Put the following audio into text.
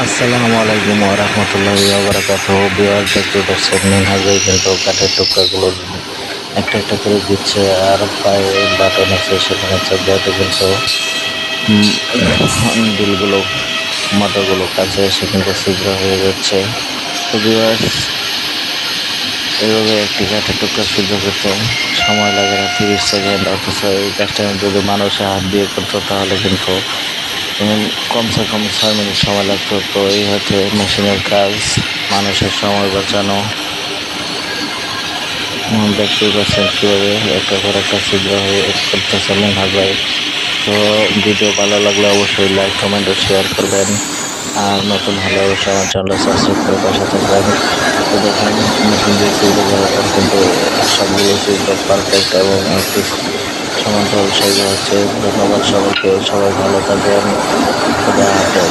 আসসালামু আলাইকুম ওয়া রাহমাতুল্লাহি ওয়া বারাকাতুহু। ভিউয়ার দেখতে পাচ্ছেন মিনহাজ ভাই কিন্তু কাঠের টুকরাগুলো একটা একটা করে দিচ্ছে, আর পায়ে বাটন আছে সেখানে চাপ দেওয়াতে কিন্তু দিলগুলো মোটরগুলো কাছে এসে কিন্তু ছিদ্র হয়ে যাচ্ছে। তো ভিউয়ার্স, এইভাবে একটি কাঠের টুকরা ছিদ্র করতে সময় লাগে না 30 সেকেন্ড, অথচ এই কাজটা যদি মানুষের হাত দিয়ে করতো তাহলে কিন্তু কমসে কম 6 মিনিট সময় লাগতো। তো এই হচ্ছে মেশিনের কাজ, মানুষের সময় বাঁচানো। দেখতেই পাচ্ছেন কীভাবে একটা করে একটা ছিদ্র হয়ে করতেছে মিনহাজ ভাই। তো ভিডিও ভালো লাগলে অবশ্যই লাইক, কমেন্ট ও শেয়ার করবেন, আর নতুন হলে অবশ্যই আমার চ্যানেল সাবস্ক্রাইব করে পাশে থাকবেন। তো দেখেন মেশিন দিয়ে ছিদ্র করার পর কিন্তু সবগুলো ছিদ্র পারফেক্ট এবং একটি সমান্তরাল সাইজ হচ্ছে। ধন্যবাদ সবাইকে, সবাই ভালো থাকবেন। খুদা হাফেজ।